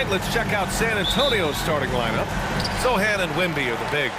right, let's check out San Antonio's starting lineup. Sohan and Wimby are the bigs.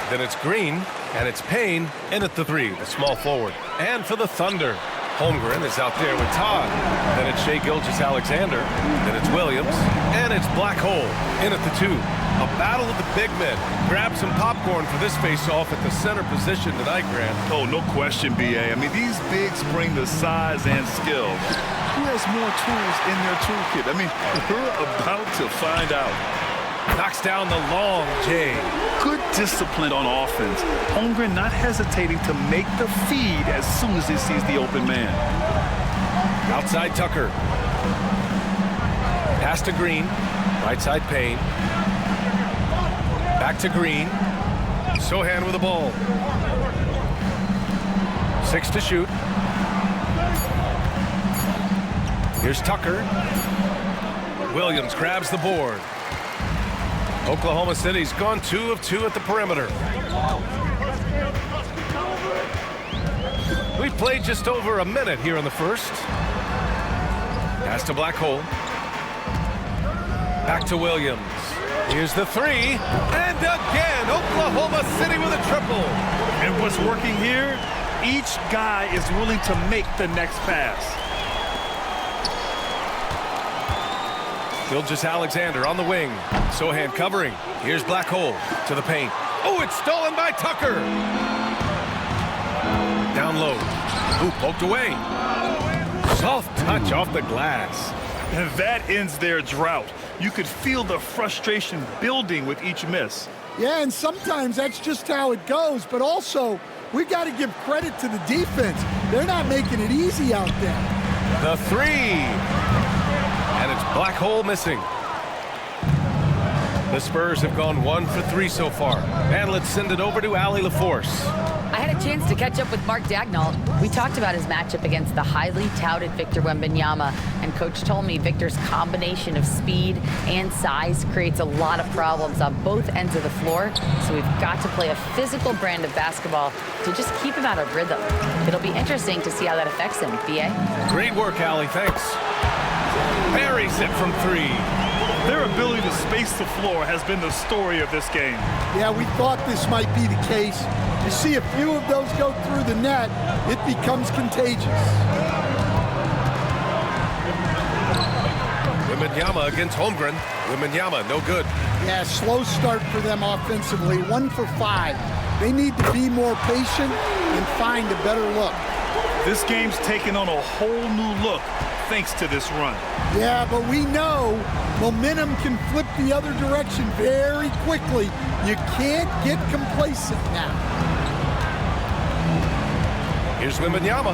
Then it's Green, and it's Payne in at the 3, the small forward. And for the Thunder, Holmgren is out there with Todd. Then it's Shai Gilgeous-Alexander. Then it's Williams. And it's Black Hole in at the 2. A battle of the big men. Grab some popcorn for this face-off at the center position tonight, Grant. Oh, no question, B.A. I mean, these bigs bring the size and skill. Who has more tools in their toolkit? I mean, we're about to find out. Knocks down the long J. Good discipline on offense. Holmgren not hesitating to make the feed as soon as he sees the open man. Outside Tucker. Pass to Green. Right side Payne. Back to Green. Sohan with the ball. 6 to shoot. Here's Tucker. Williams grabs the board. Oklahoma City's gone 2 of 2 at the perimeter. We've played just over a minute here in the first. Pass to Black Hole. Back to Williams. Here's the 3. And again, Oklahoma City with a triple. And what's working here? Each guy is willing to make the next pass. Gilgeous-Alexander on the wing. Sohan covering. Here's Black Hole to the paint. Oh, it's stolen by Tucker. Down low. Ooh, poked away. Soft touch off the glass. And that ends their drought. You could feel the frustration building with each miss. Yeah, and sometimes that's just how it goes. But also, we've got to give credit to the defense. They're not making it easy out there. The 3. And it's Black Hole missing. The Spurs have gone 1 for 3 so far. And let's send it over to Allie LaForce. I had a chance to catch up with Mark Dagnall. We talked about his matchup against the highly touted Victor Wembanyama, and Coach told me Victor's combination of speed and size creates a lot of problems on both ends of the floor, so we've got to play a physical brand of basketball to just keep him out of rhythm. It'll be interesting to see how that affects him, B.A. Great work, Allie. Thanks. Buries it from 3. Their ability to space the floor has been the story of this game. Yeah, we thought this might be the case. You see a few of those go through the net, it becomes contagious. Wembanyama against Holmgren. Wembanyama, no good. Yeah, slow start for them offensively. 1 for 5. They need to be more patient and find a better look. This game's taken on a whole new look thanks to this run. Yeah, but we know momentum can flip the other direction very quickly. You can't get complacent now. Here's Wembanyama.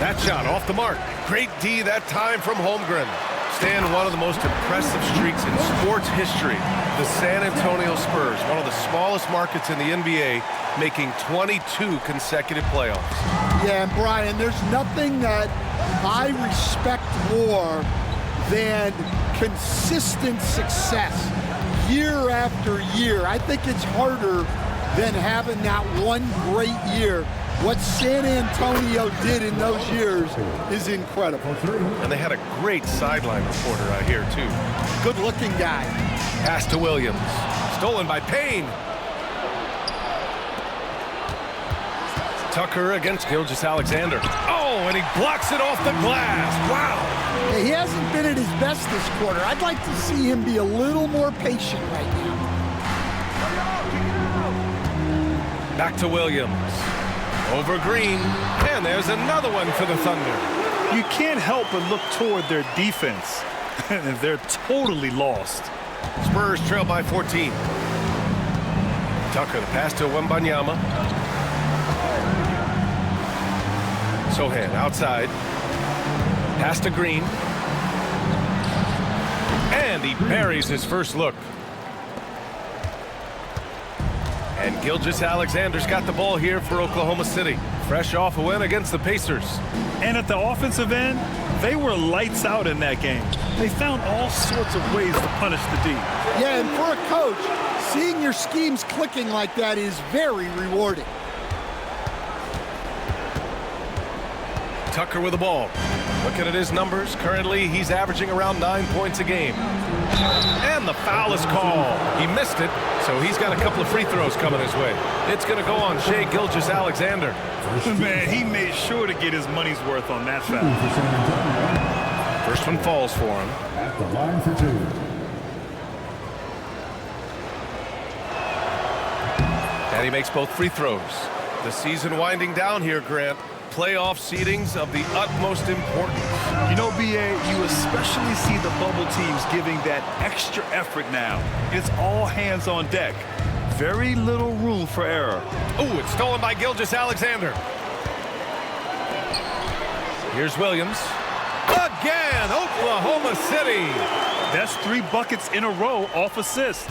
That shot off the mark. Great D that time from Holmgren. Stand one of the most impressive streaks in sports history. The San Antonio Spurs, one of the smallest markets in the NBA, making 22 consecutive playoffs. Yeah, and Brian, there's nothing that I respect more than consistent success year after year. I think it's harder than having that one great year. What San Antonio did in those years is incredible. And they had a great sideline reporter out here, too. Good-looking guy. Pass to Williams. Stolen by Payne. Tucker against Gilgeous-Alexander. Oh, and he blocks it off the glass. Wow. He hasn't been at his best this quarter. I'd like to see him be a little more patient right now. Back to Williams. Over Green. And there's another one for the Thunder. You can't help but look toward their defense. They're totally lost. Spurs trail by 14. Tucker, the pass to Wembanyama. Sohan outside. Pass to Green. And he buries his first look. And Gilgeous-Alexander's got the ball here for Oklahoma City. Fresh off a win against the Pacers. And at the offensive end, they were lights out in that game. They found all sorts of ways to punish the D. Yeah, and for a coach, seeing your schemes clicking like that is very rewarding. Tucker with the ball. Looking at his numbers, currently he's averaging around 9 points a game. And the foul is called. He missed it, so he's got a couple of free throws coming his way. It's going to go on Shai Gilgeous-Alexander. Man, he made sure to get his money's worth on that foul. First one falls for him. At the line for 2. And he makes both free throws. The season winding down here, Grant. Playoff seedings of the utmost importance. You know, B.A., you especially see the bubble teams giving that extra effort now. It's all hands on deck. Very little room for error. Oh, it's stolen by Gilgeous-Alexander. Here's Williams. Again, Oklahoma City. That's 3 buckets in a row off assist.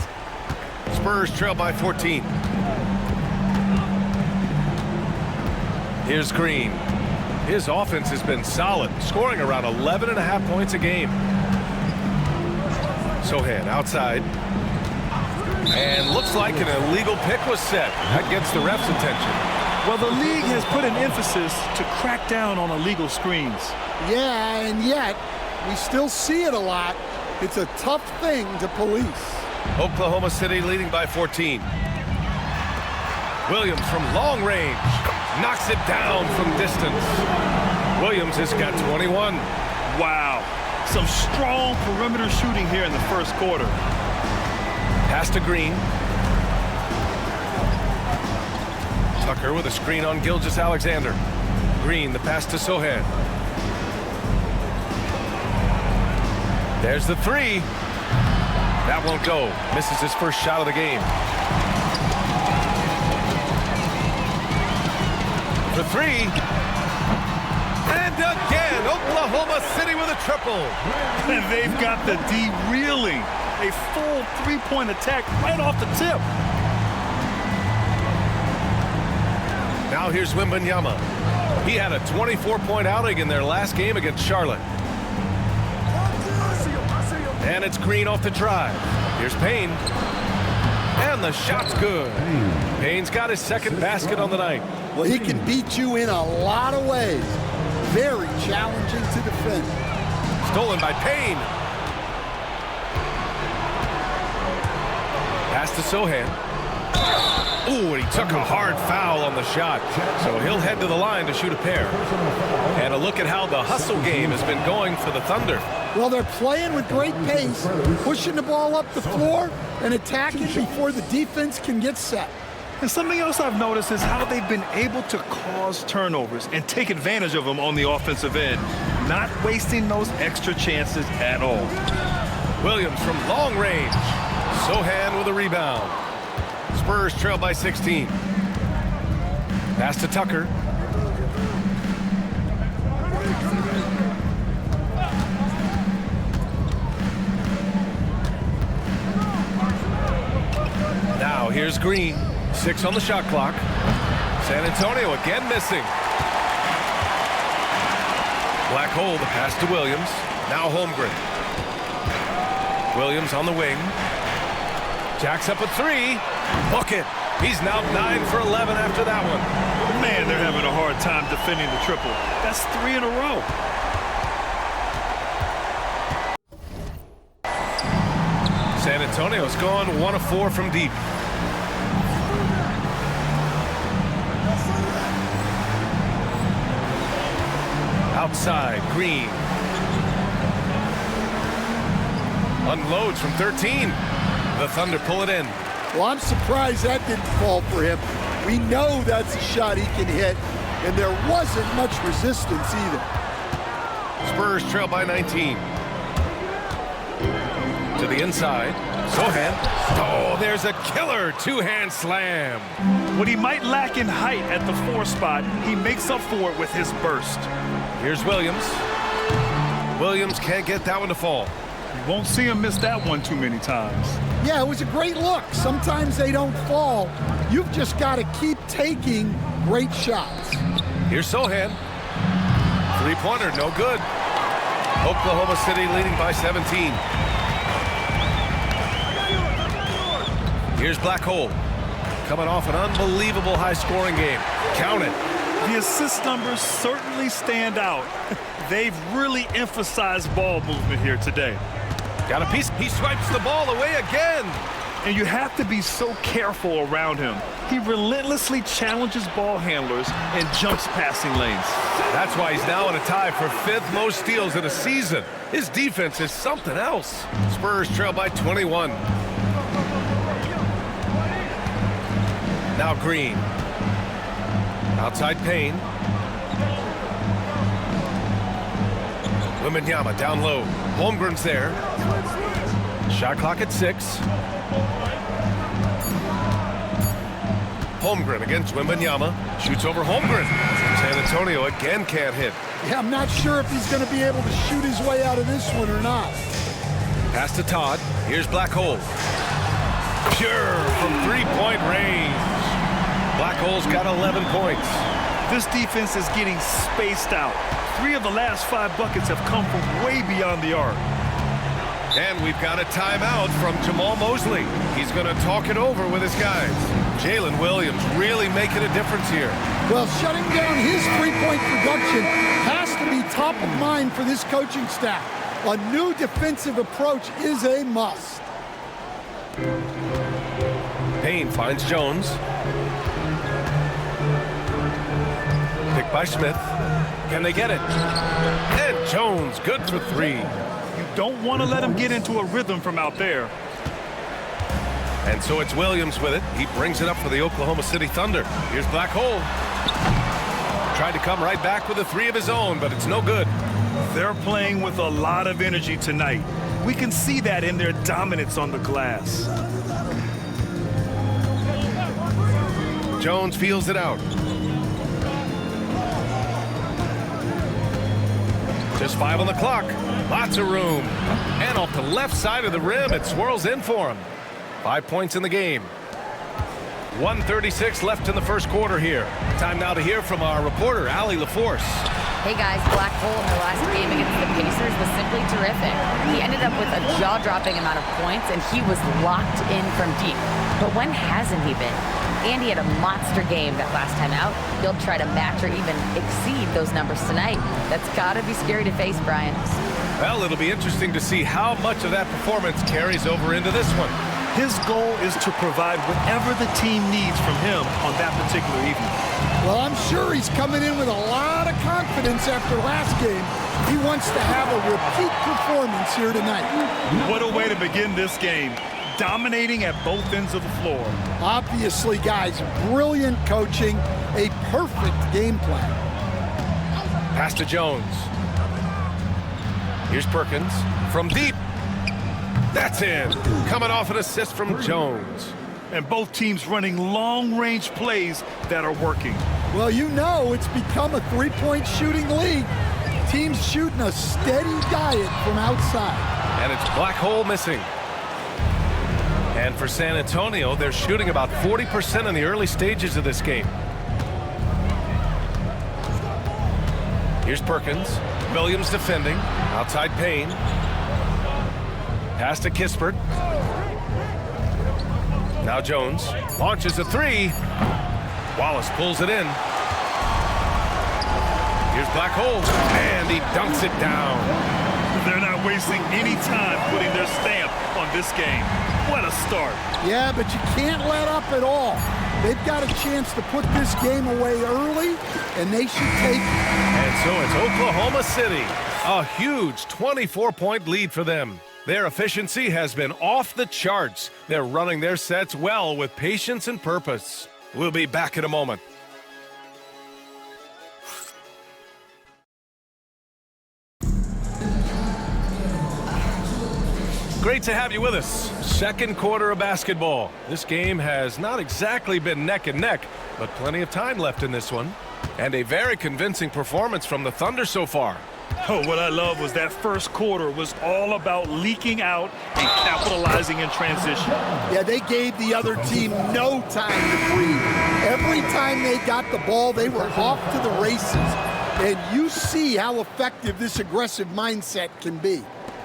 Spurs trail by 14. Here's Green. His offense has been solid, scoring around 11.5 points a game. Sohan outside. And looks like an illegal pick was set. That gets the ref's attention. Well, the league has put an emphasis to crack down on illegal screens. Yeah, and yet we still see it a lot. It's a tough thing to police. Oklahoma City leading by 14. Williams from long range. Knocks it down from distance. Williams has got 21. Wow. Some strong perimeter shooting here in the first quarter. Pass to Green. Tucker with a screen on Gilgeous-Alexander. Green, the pass to Sohan. There's the 3. That won't go. Misses his first shot of the game. The 3. And again, Oklahoma City with a triple. And they've got the D reeling. A full 3-point attack right off the tip. Now here's Wembanyama. He had a 24-point outing in their last game against Charlotte. And it's Green off the drive. Here's Payne. And the shot's good. Payne's got his second basket on the night. Well, he can beat you in a lot of ways. Very challenging to defend. Stolen by Payne. Pass to Sohan. Ooh, and he took a hard foul on the shot. So he'll head to the line to shoot a pair. And a look at how the hustle game has been going for the Thunder. Well, they're playing with great pace, pushing the ball up the floor and attacking before the defense can get set. And something else I've noticed is how they've been able to cause turnovers and take advantage of them on the offensive end, not wasting those extra chances at all. Williams from long range. Sohan with a rebound. Spurs trail by 16. Pass to Tucker. Now here's Green. 6 on the shot clock. San Antonio again missing. Black hole, the pass to Williams. Now Holmgren. Williams on the wing. Jacks up a 3. Book it. He's now 9 for 11 after that one. Man, they're having a hard time defending the triple. That's 3 in a row. San Antonio's gone 1 of 4 from deep. Outside, Green. Unloads from 13. The Thunder pull it in. Well, I'm surprised that didn't fall for him. We know that's a shot he can hit, and there wasn't much resistance either. Spurs trail by 19. To the inside. Sohan. Oh, there's a killer 2-hand slam. What he might lack in height at the 4 spot, he makes up for it with his burst. Here's Williams. Williams can't get that one to fall. You won't see him miss that one too many times. Yeah, it was a great look. Sometimes they don't fall. You've just got to keep taking great shots. Here's Sohan. 3-pointer, no good. Oklahoma City leading by 17. Here's Black Hole. Coming off an unbelievable high-scoring game. Count it. The assist numbers certainly stand out. They've really emphasized ball movement here today. Got a piece. He swipes the ball away again. And you have to be so careful around him. He relentlessly challenges ball handlers and jumps passing lanes. That's why he's now in a tie for 5th most steals in a season. His defense is something else. Spurs trail by 21. Now Green. Outside Payne. Wembanyama down low. Holmgren's there. Shot clock at 6. Holmgren against Wembanyama. Shoots over Holmgren. San Antonio again can't hit. Yeah, I'm not sure if he's going to be able to shoot his way out of this one or not. Pass to Todd. Here's Black Hole. Pure from three-point range. Black Hole's got 11 points. This defense is getting spaced out. 3 of the last 5 buckets have come from way beyond the arc. And we've got a timeout from Jamal Mosley. He's going to talk it over with his guys. Jalen Williams really making a difference here. Well, shutting down his three-point production has to be top of mind for this coaching staff. A new defensive approach is a must. Payne finds Jones. Picked by Smith. Can they get it? And Jones, good for 3. You don't want to let him get into a rhythm from out there. And so it's Williams with it. He brings it up for the Oklahoma City Thunder. Here's Black Hole. Tried to come right back with a 3 of his own, but it's no good. They're playing with a lot of energy tonight. We can see that in their dominance on the glass. Jones feels it out. Just 5 on the clock. Lots of room. And off the left side of the rim, it swirls in for him. 5 points in the game. 1:36 left in the first quarter here. Time now to hear from our reporter, Allie LaForce. Hey guys, Black Hole in their last game against the Pacers was simply terrific. He ended up with a jaw-dropping amount of points, and he was locked in from deep. But when hasn't he been? And he had a monster game that last time out. He'll try to match or even exceed those numbers tonight. That's got to be scary to face, Brian. Well, it'll be interesting to see how much of that performance carries over into this one. His goal is to provide whatever the team needs from him on that particular evening. Well, I'm sure he's coming in with a lot of confidence after last game. He wants to have a repeat performance here tonight. What a way to begin this game. Dominating at both ends of the floor. Obviously, guys, brilliant coaching, a perfect game plan. Pass to Jones. Here's Perkins from deep. That's in. Coming off an assist from Jones. And both teams running long-range plays that are working. Well, you know it's become a three-point shooting league. Teams shooting a steady diet from outside. And it's Black Hole missing. And for San Antonio, they're shooting about 40% in the early stages of this game. Here's Perkins. Williams defending. Outside Payne. Pass to Kispert. Now Jones launches a 3. Wallace pulls it in. Here's Black Hole. And he dunks it down. They're not wasting any time putting their stamp on this game. What a start. Yeah, but you can't let up at all. They've got a chance to put this game away early, and they should take it. And so it's Oklahoma City. A huge 24-point lead for them. Their efficiency has been off the charts. They're running their sets well with patience and purpose. We'll be back in a moment. Great to have you with us. Second quarter of basketball. This game has not exactly been neck and neck, but plenty of time left in this one. And a very convincing performance from the Thunder so far. Oh, what I love was that first quarter was all about leaking out and capitalizing in transition. Yeah, they gave the other team no time to breathe. Every time they got the ball, they were off to the races. And you see how effective this aggressive mindset can be.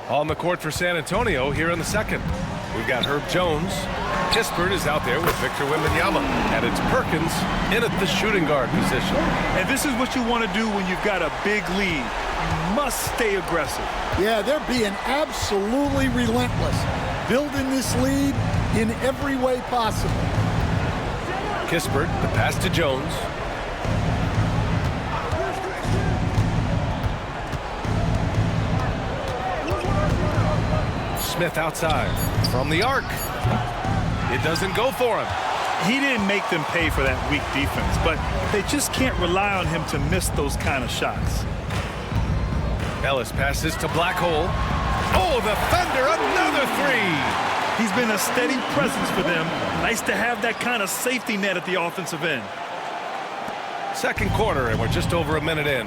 On the court for San Antonio here in the second. We've got Herb Jones. Kispert is out there with Victor Wembanyama. And it's Perkins in at the shooting guard position. And this is what you want to do when you've got a big lead. You must stay aggressive. Yeah, they're being absolutely relentless, building this lead in every way possible. Kispert, the pass to Jones. Smith outside from the arc. It doesn't go for him. He didn't make them pay for that weak defense, but they just can't rely on him to miss those kind of shots. Ellis passes to Blackhole. Oh, the Thunder, another three. He's been a steady presence for them. Nice to have that kind of safety net at the offensive end. Second quarter, and we're just over a minute in.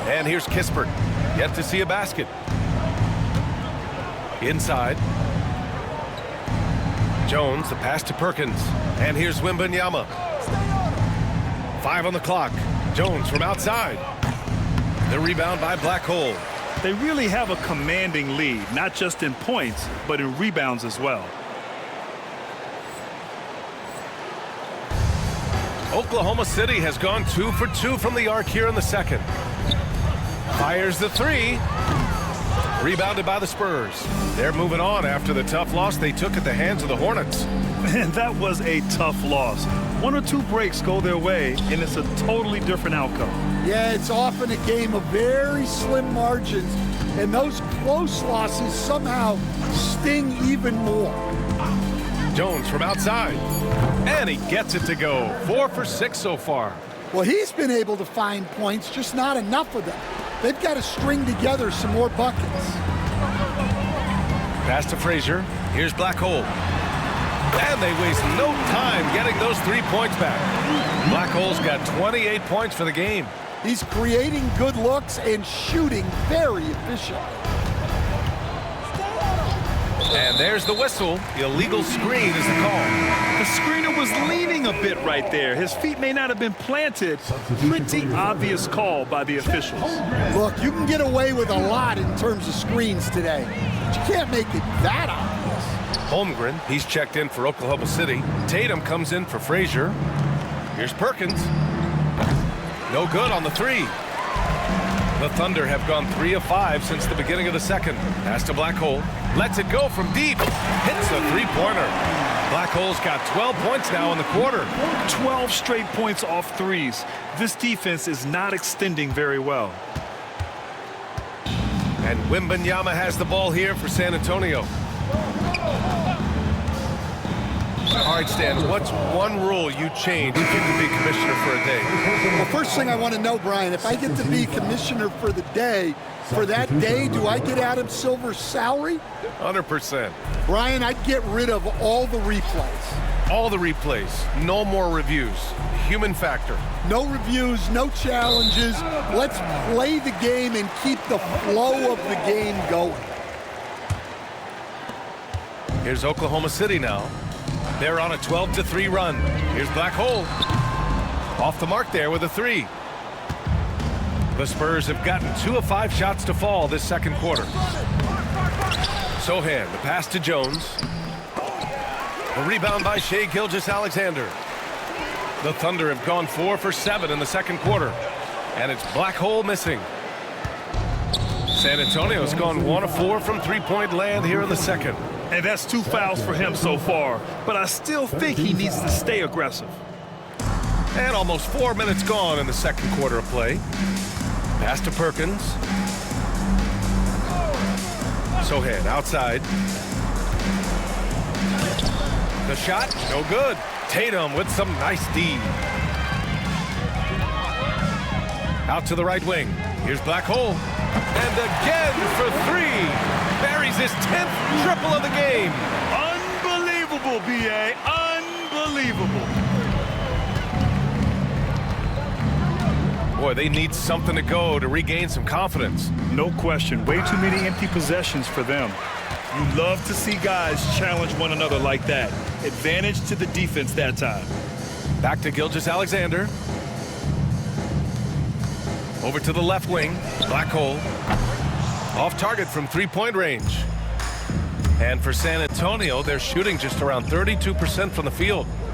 And here's Kispert. Yet to see a basket. Inside. Jones, the pass to Perkins. And here's Wembanyama. 5 on the clock. Jones from outside. The rebound by Blackhole. They really have a commanding lead, not just in points, but in rebounds as well. Oklahoma City has gone 2 for 2 from the arc here in the second. Fires the three. Rebounded by the Spurs. They're moving on after the tough loss they took at the hands of the Hornets. Man, that was a tough loss. 1 or 2 breaks go their way, and it's a totally different outcome. Yeah, it's often a game of very slim margins, and those close losses somehow sting even more. Jones from outside. And he gets it to go. 4 for 6 so far. Well, he's been able to find points, just not enough of them. They've got to string together some more buckets. Pass to Frazier. Here's Blackhole. And they waste no time getting those 3 points back. Blackhole's got 28 points for the game. He's creating good looks and shooting very efficiently. And there's the whistle. Illegal screen is the call. The screener was leaning a bit right there. His feet may not have been planted. Pretty obvious call by the officials. Look, you can get away with a lot in terms of screens today, but you can't make it that obvious. Holmgren, he's checked in for Oklahoma City. Tatum comes in for Frazier. Here's Perkins. No good on the three. The Thunder have gone 3 of 5 since the beginning of the second. Pass to Blackhole. Lets it go from deep. Hits the three-pointer. Blackhole's got 12 points now in the quarter. 12 straight points off threes. This defense is not extending very well. And Wembanyama has the ball here for San Antonio. All right, Stan, what's one rule you change if you could be commissioner for a day? Well, first thing I want to know, Brian, if I get to be commissioner for the day, for that day, do I get Adam Silver's salary? 100%. Brian, I'd get rid of all the replays. All the replays. No more reviews. Human factor. No reviews, no challenges. Let's play the game and keep the flow of the game going. Here's Oklahoma City now. They're on a 12-3 run. Here's Blackhole. Off the mark there with a three. The Spurs have gotten 2 of 5 shots to fall this second quarter. Sohan, the pass to Jones. The rebound by Shai Gilgeous-Alexander. The Thunder have gone 4 for 7 in the second quarter. And it's Blackhole missing. San Antonio's gone 1 of 4 from three-point land here in the second. And that's 2 fouls for him so far. But I still think he needs to stay aggressive. And almost 4 minutes gone in the second quarter of play. Pass to Perkins. Sohan outside. The shot, no good. Tatum with some nice D. Out to the right wing. Here's Blackhole. And again for 3. Buries his 10th triple of the game. Unbelievable, B.A. Unbelievable. Boy, they need something to go to regain some confidence. No question. Way too many empty possessions for them. You love to see guys challenge one another like that. Advantage to the defense that time. Back to Gilgeous-Alexander. Over to the left wing. Blackhole. Off target from three-point range. And for San Antonio, they're shooting just around 32% from the field.